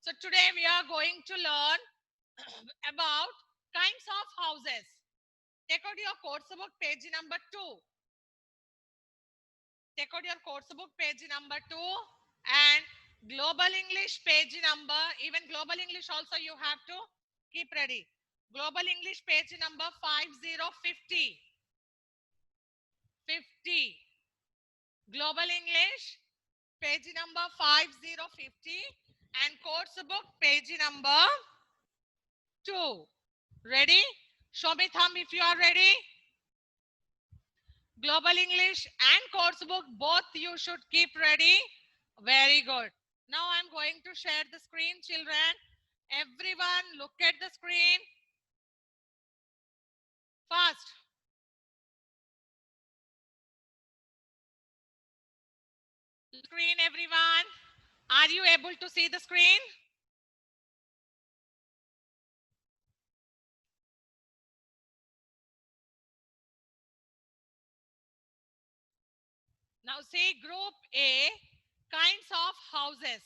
So today we are going to learn about kinds of houses. Take out your course book page number 2. Take out your course book page number 2 and global English page number, even global English also you have to keep ready. Global English page number 5050. 50. Global English page number 5050 and course book page number 2. Ready? Show me thumb if you are ready. Global English and course book, both you should keep ready. Very good. Now I'm going to share the screen, children. Everyone look at the screen. Fast. Screen, everyone. Are you able to see the screen? Now see group A, kinds of houses.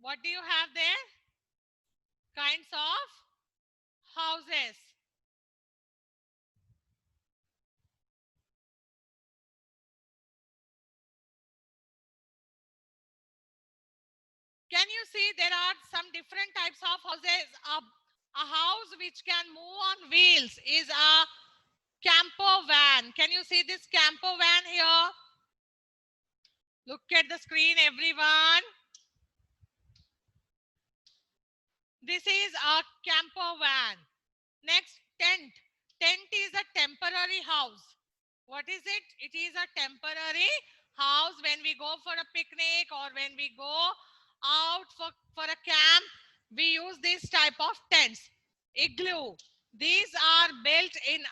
What do you have there? Kinds of houses. Can you see there are some different types of houses? A house which can move on wheels is a camper van. Can you see this camper van here? Look at the screen, everyone. This is a camper van. Next, tent. Tent is a temporary house. What is it? It is a temporary house when we go for a picnic or when we go out for a camp. We use this type of tents. Igloo. These are built in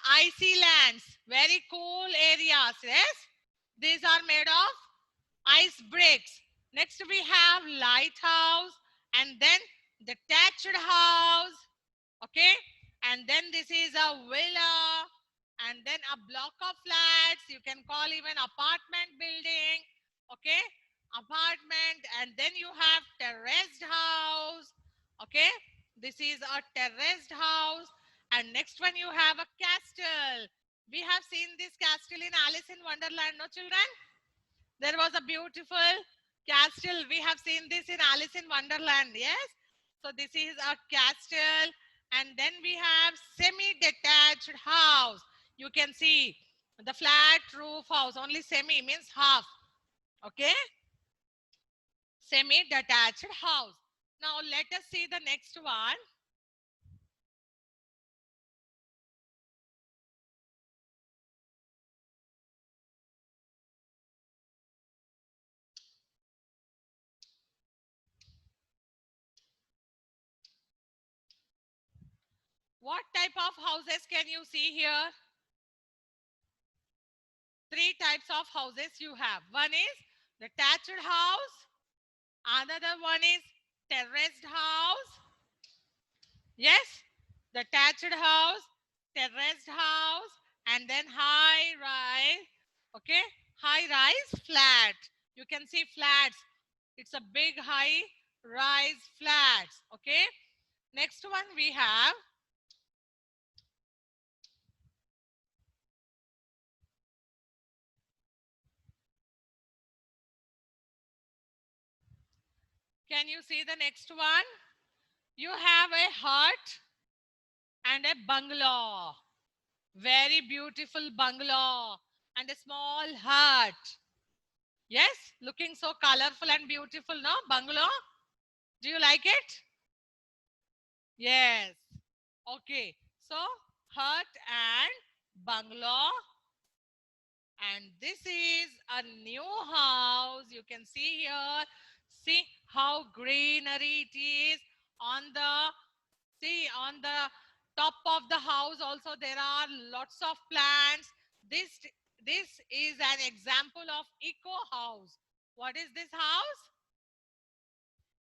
icy lands, very cool areas. Yes, these are made of ice bricks. Next we have lighthouse and then detached house. Okay, and then this is a villa and then a block of flats. You can call even apartment building. Okay, apartment, and then you have terraced house. Okay, this is a terraced house. And next one you have a castle. We have seen this castle in Alice in Wonderland, no children? There was a beautiful castle. We have seen this in Alice in Wonderland. Yes. So this is a castle. And then we have semi-detached house. You can see the flat roof house. Only semi means half. Okay. Semi-detached house. Now let us see the next one. What type of houses can you see here? Three types of houses you have. One is detached house. Another one is terraced house. Yes, detached house, terraced house, and then high rise. Okay, high rise flat. You can see flats. It's a big high rise flats. Okay, next one we have can you see the next one? You have a hut and a bungalow. Very beautiful bungalow and a small hut. Yes, looking so colorful and beautiful, no? Bungalow. Do you like it? Yes. Okay. So, hut and bungalow. And this is a new house. You can see here. See how greenery it is on the on the top of the house also there are lots of plants. This is an example of eco house. What is this house?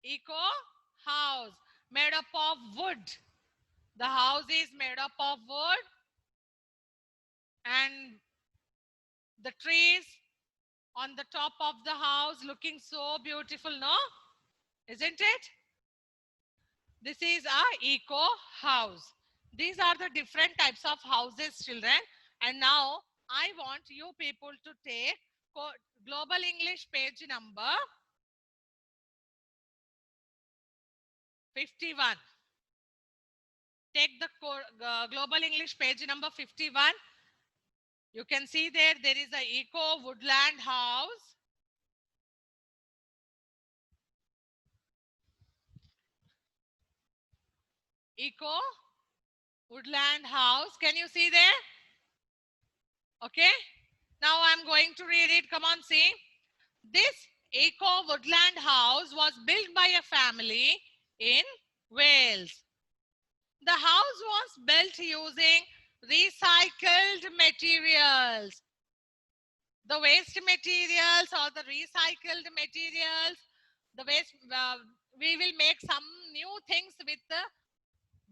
Eco house made up of wood. The house is made up of wood and the trees on the top of the house, looking so beautiful, no? Isn't it? This is a eco house. These are the different types of houses, children. And now I want you people to take Global English page number 51. Take the Global English page number 51. You can see there is a eco woodland house. Eco woodland house. Can you see there? Okay. Now I'm going to read it. Come on, see. This eco woodland house was built by a family in Wales. The house was built using recycled materials. The waste materials or the recycled materials, the waste, we will make some new things with the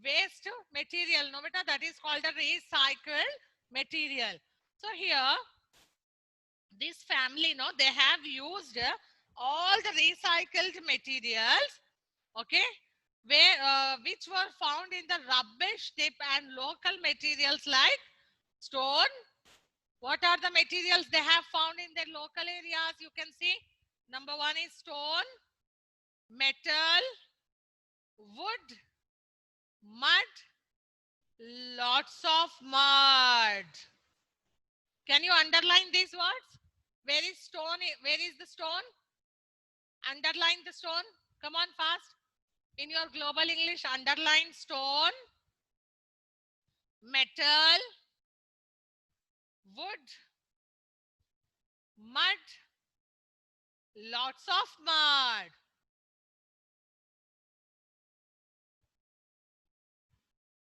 waste material. No, beta, that is called a recycled material. So here, this family, no, they have used all the recycled materials, okay, where which were found in the rubbish tip and local materials like stone. What are the materials they have found in their local areas? You can see. Number one is stone, metal, wood, mud, lots of mud. Can you underline these words? Where is stone? Where is the stone? Underline the stone. Come on fast. In your Global English, underline stone, metal, wood, mud, lots of mud.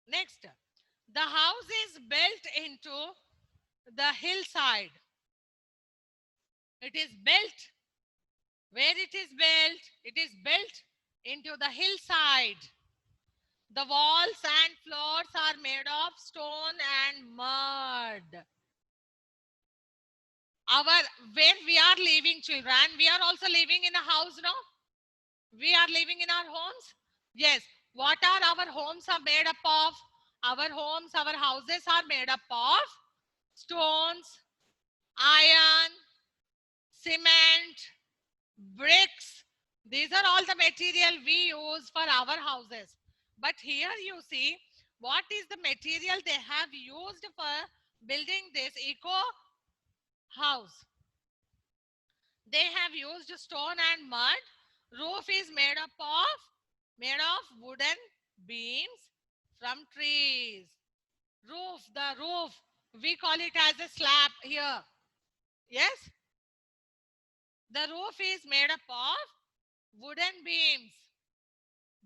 Next, the house is built into the hillside. It is built. Where it is built? It is built into the hillside. The walls and floors are made of stone and mud. Where we are living, children, we are also living in a house, no? We are living in our homes. Yes. What are our homes are made up of? Our homes, our houses are made up of stones, iron, cement, bricks. These are all the material we use for our houses. But here you see what is the material they have used for building this eco house. They have used stone and mud. Roof is made of wooden beams from trees. Roof, the roof, we call it as a slab here. Yes? The roof is made up of wooden beams.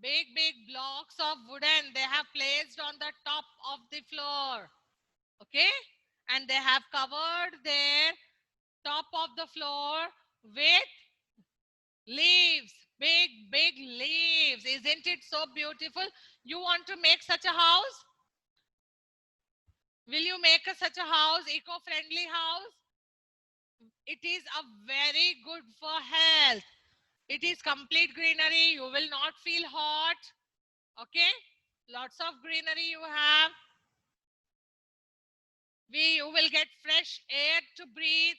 Big blocks of wooden they have placed on the top of the floor. Okay? And they have covered their top of the floor with leaves. Big leaves. Isn't it so beautiful? You want to make such a house? Will you make such a house, eco-friendly house? It is a very good for health. It is complete greenery. You will not feel hot. Okay? Lots of greenery you have. You will get fresh air to breathe.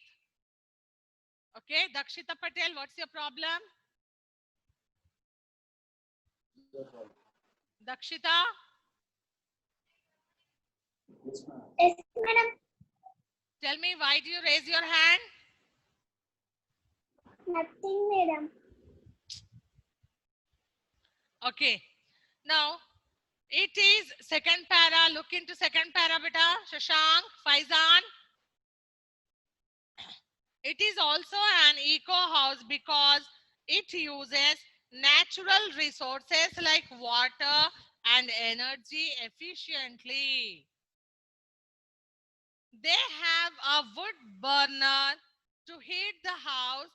Okay? Dakshita Patel, what's your problem? Dakshita? Yes, madam. Tell me, why do you raise your hand? Nothing, madam. Okay. Now, it is second para. Look into second para, beta. Shashank, Faizan. It is also an eco house because it uses natural resources like water and energy efficiently. They have a wood burner to heat the house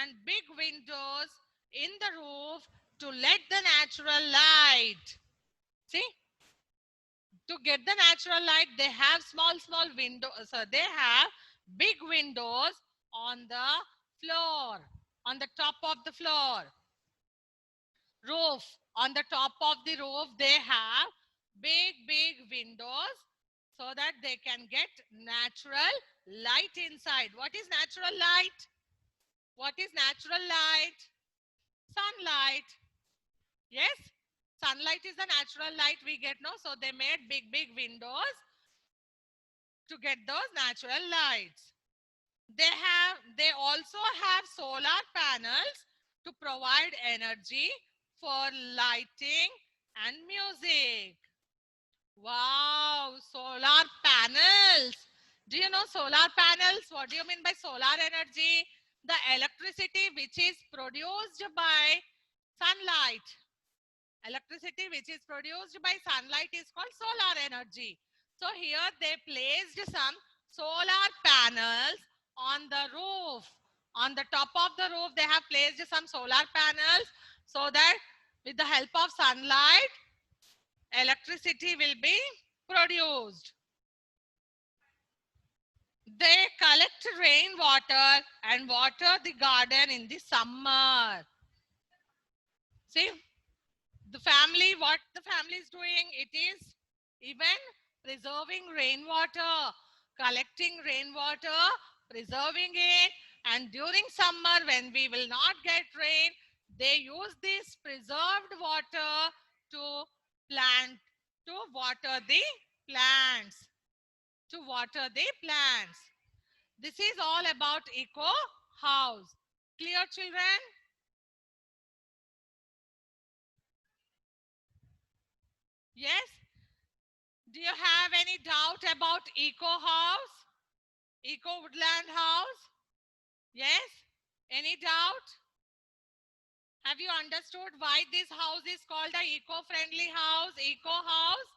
and big windows in the roof to let the natural light. See? To get the natural light, they have small windows. So they have big windows on the Floor. On the top of the floor. Roof. On the top of the roof, they have big windows so that they can get natural light inside. What is natural light? What is natural light? Sunlight. Yes? Sunlight is the natural light we get, no? So they made big windows to get those natural lights. They also have solar panels to provide energy for lighting and music. Wow, solar panels. Do you know solar panels? What do you mean by solar energy? The electricity which is produced by sunlight. Electricity which is produced by sunlight is called solar energy. So here they placed some solar panels on the roof. On the top of the roof, they have placed some solar panels so that with the help of sunlight, electricity will be produced. They collect rainwater and water the garden in the summer. See, what the family is doing, it is even preserving rainwater, collecting rainwater, preserving it, and during summer when we will not get rain, they use this preserved water to plant, to water the plants, to water the plants. This is all about eco house. Clear, children? Yes? Do you have any doubt about eco house? Eco woodland house? Yes? Any doubt? Have you understood why this house is called a eco-friendly house, eco house?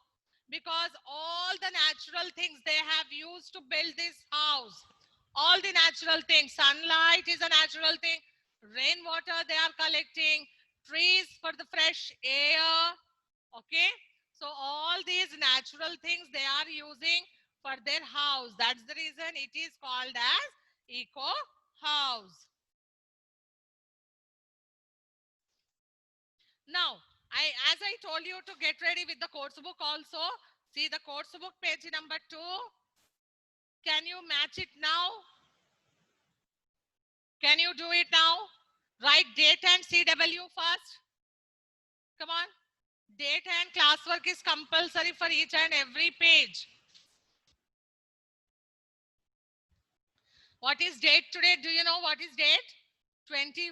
Because all the natural things they have used to build this house. All the natural things. Sunlight is a natural thing. Rainwater they are collecting. Trees for the fresh air. Okay? So all these natural things they are using for their house. That's the reason it is called as eco house. Now, as I told you to get ready with the course book also. See the course book page number 2. Can you match it now? Can you do it now? Write date and CW first. Come on. Date and classwork is compulsory for each and every page. What is date today? Do you know what is date? 21-7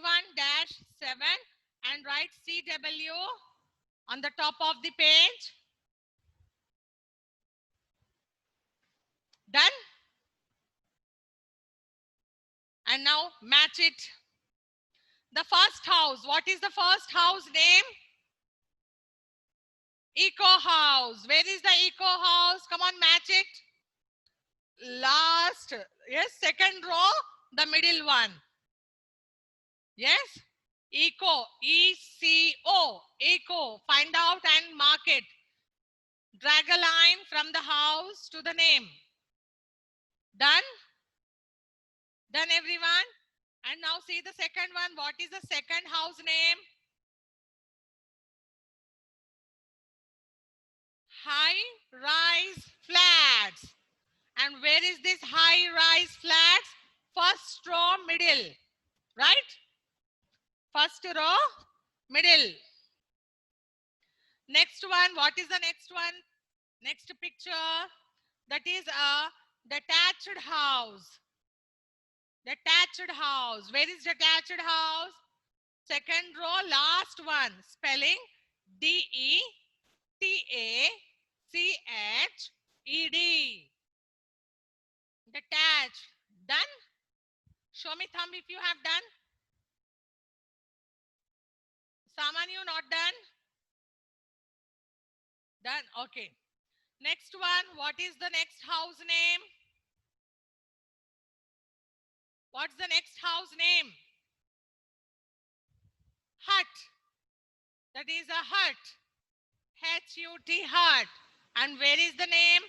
and write CW on the top of the page. Done? And now match it. The first house. What is the first house name? Eco house. Where is the eco house? Come on, match it. Last. Yes, second row, the middle one. Yes? Eco. E-C-O. Eco. Find out and mark it. Drag a line from the house to the name. Done? Done, everyone? And now see the second one. What is the second house name? High rise flats. And where is this high rise flats? First row, middle. Right? First row, middle. Next one. What is the next one? Next picture. That is a detached house. Detached house. Where is detached house? Second row, last one. Spelling D-E-T-A-C-H-E-D. Detached. Done? Show me thumb if you have done. Saman, you not done? Done. Okay. Next one. What is the next house name? What's the next house name? Hut. That is a hut. H-U-T, hut. And where is the name?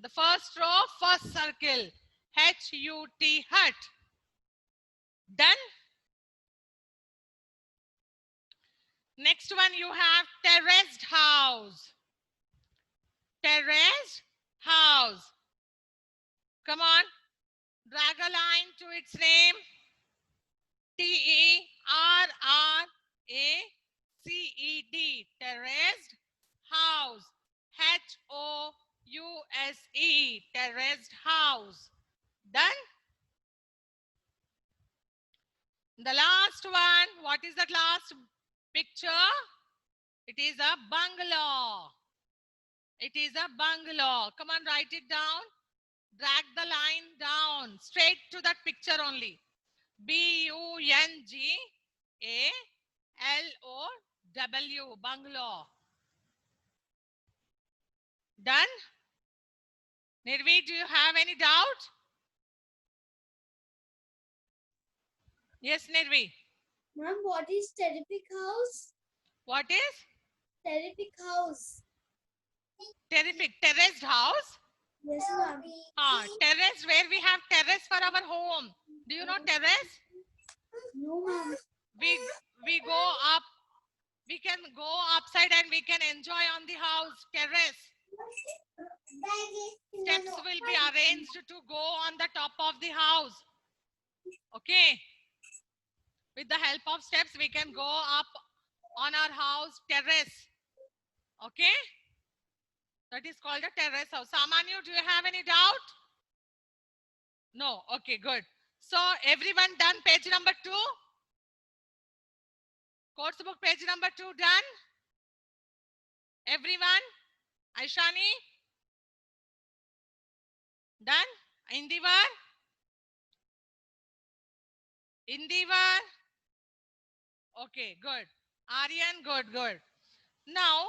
The first row, first circle. H-U-T, hut. Done. Next one you have terraced house. Terraced house. Come on. Drag a line to its name. Terraced. Terraced house. House. Terraced house. Done. The last one. What is that last picture? It is a bungalow. It is a bungalow. Come on, write it down. Drag the line down straight to that picture only. Bungalow. Bungalow. Done? Nirvi, do you have any doubt? Yes, Nirvi. Ma'am, what is terrific house? What is? Terrific house. Terrific. Terraced house? Yes, ma'am. Terrace, where we have terrace for our home. Do you know terrace? No, ma'am. We go up. We can go upside and we can enjoy on the house terrace. Steps will be arranged to go on the top of the house. Okay. With the help of steps, we can go up on our house terrace. Okay. That is called a terrace house. Samanyu, do you have any doubt? No. Okay, good. So everyone done page number 2? Course book page number 2 done? Everyone? Aishani? Done? Indivar? Indivar? Okay, good. Aryan, good. Now,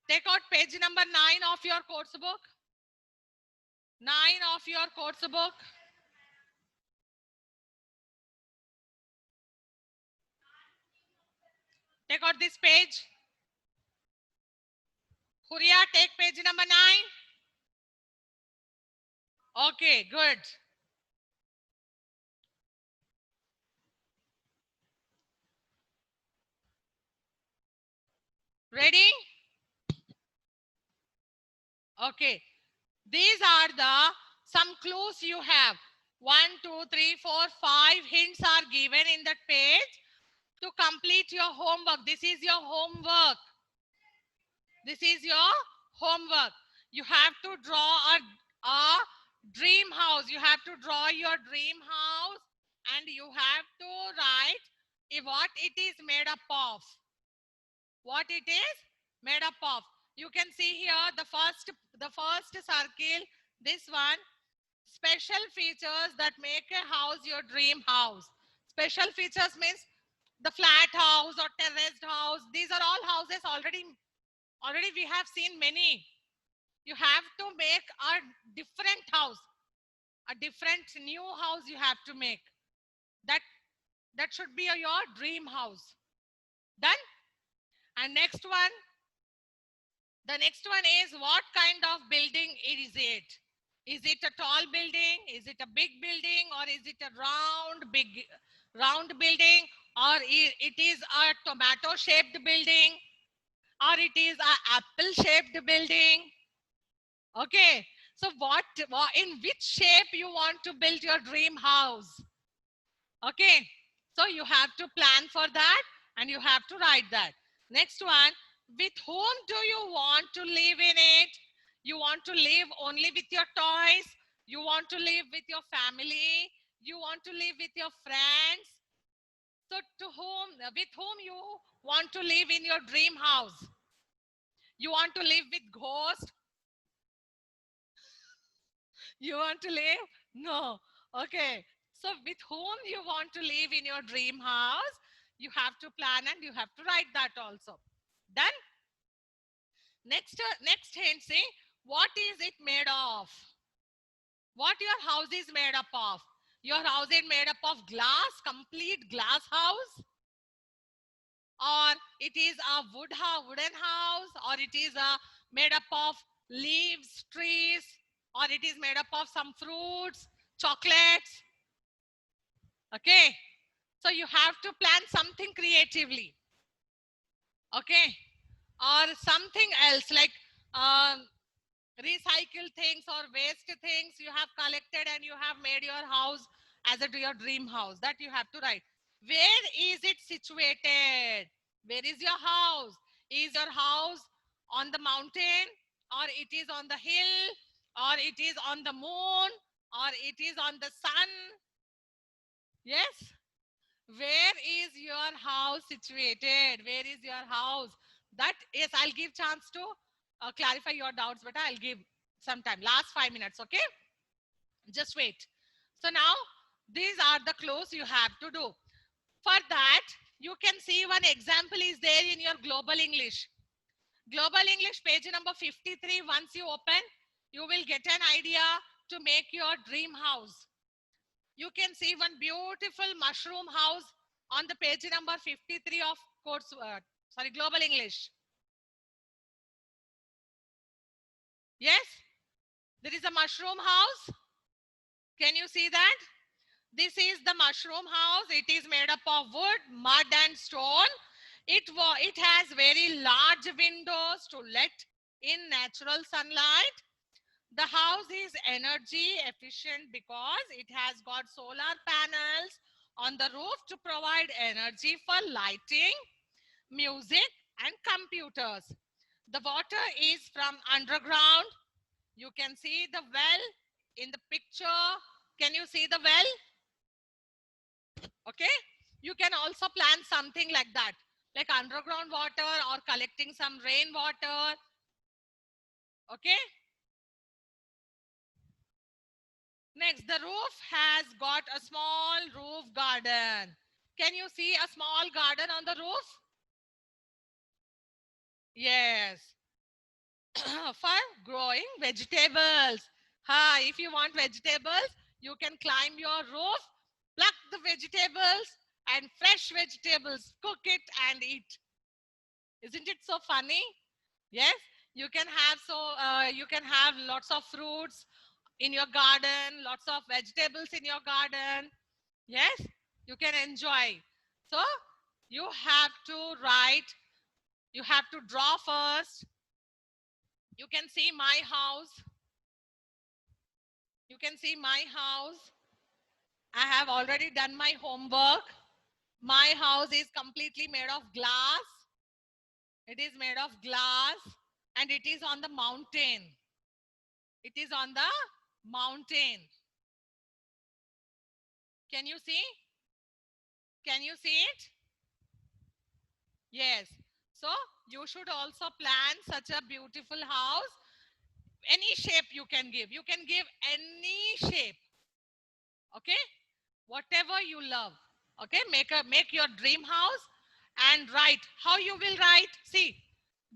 take out page number 9 of your course book. 9 of your course book. Take out this page. Huria, take page number 9. Okay, good. Ready? Okay. These are the some clues you have. 1, 2, 3, 4, 5 hints are given in that page to complete your homework. This is your homework. This is your homework. You have to draw a dream house. You have to draw your dream house and you have to write what it is made up of. What it is made up of. You can see here the first circle, this one, special features that make a house your dream house. Special features means the flat house or terraced house. These are all houses already we have seen many. You have to make a different house, a different new house you have to make. That should be your dream house. Done? And next one, the next one is what kind of building is it? Is it a tall building? Is it a big building? Or is it a round building? Or it is a tomato shaped building? Or it is an apple shaped building? Okay. So in which shape you want to build your dream house? Okay. So you have to plan for that and you have to write that. Next one, with whom do you want to live in it? You want to live only with your toys? You want to live with your family? You want to live with your friends? So with whom you want to live in your dream house? You want to live with ghosts? You want to live? No. Okay. So with whom you want to live in your dream house? You have to plan and you have to write that also. Done? Next hint, see, what is it made of? What your house is made up of? Your house is made up of glass, complete glass house? or it is a wooden house, or it is made up of leaves, trees, or it is made up of some fruits, chocolates. Okay, so you have to plan something creatively. Okay, or something else like recycle things or waste things you have collected and you have made your house as your dream house. That you have to write. Where is it situated? Where is your house? Is your house on the mountain, or it is on the hill, or it is on the moon, or it is on the sun? Yes. Where is your house situated? Where is your house? That is, I'll give chance to clarify your doubts, but I'll give some time. Last 5 minutes, okay? Just wait. So now, these are the clues you have to do. For that, you can see one example is there in your Global English. Global English, page number 53. Once you open, you will get an idea to make your dream house. You can see one beautiful mushroom house on the page number 53 of Global English. Yes, there is a mushroom house. Can you see that? This is the mushroom house. It is made up of wood, mud and stone. It has very large windows to let in natural sunlight. The house is energy efficient because it has got solar panels on the roof to provide energy for lighting, music and computers. The water is from underground. You can see the well in the picture. Can you see the well? Okay. You can also plan something like that, like underground water or collecting some rainwater. Okay. Next, the roof has got a small roof garden. Can you see a small garden on the roof? Yes. For growing vegetables. If you want vegetables, you can climb your roof, pluck the vegetables and fresh vegetables, cook it and eat. Isn't it so funny? Yes. You can have lots of fruits in your garden, lots of vegetables in your garden. Yes, you can enjoy. So you have to write, you have to draw first. You can see my house. You can see my house. I have already done my homework. My house is completely made of glass. It is made of glass and it is on the mountain. It is on the mountain. Can you see? Can you see it? Yes. So you should also plan such a beautiful house. Any shape you can give. You can give any shape. Okay. Whatever you love. Okay. Make your dream house and write. How you will write? See,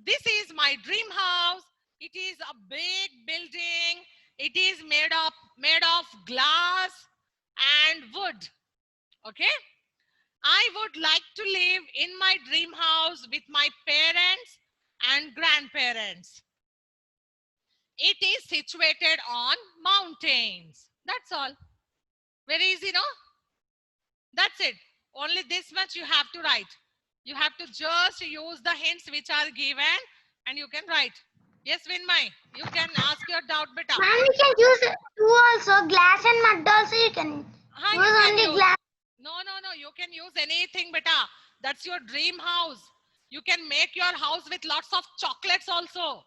this is my dream house. It is a big building. It is made of glass and wood. Okay. I would like to live in my dream house with my parents and grandparents. It is situated on mountains. That's all. Very easy, no? That's it. Only this much you have to write. You have to just use the hints which are given and you can write. Yes, Vinmay, you can ask your doubt, beta. Man, we can use two also, glass and mud also you can You use can only use. glass. No. You can use anything, beta. That's your dream house. You can make your house with lots of chocolates also.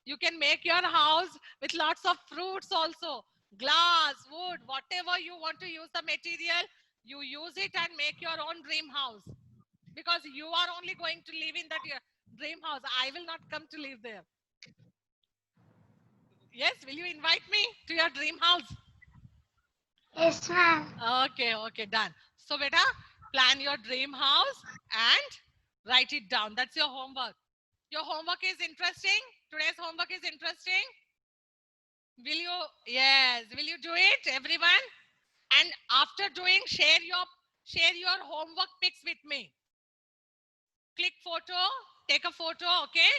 You can make your house with lots of fruits also. Glass, wood, whatever you want to use the material, you use it and make your own dream house. Because you are only going to live in that dream house. I will not come to live there. Yes, will you invite me to your dream house? Yes, ma'am. Okay, done. So, beta, plan your dream house and write it down. That's your homework. Your homework is interesting. Today's homework is interesting. Will you? Yes. Will you do it, everyone? And after doing, share your homework pics with me. click photo, take a photo, okay,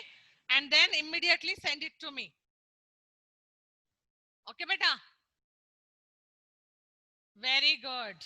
and then immediately send it to me. Okay, beta. Very good.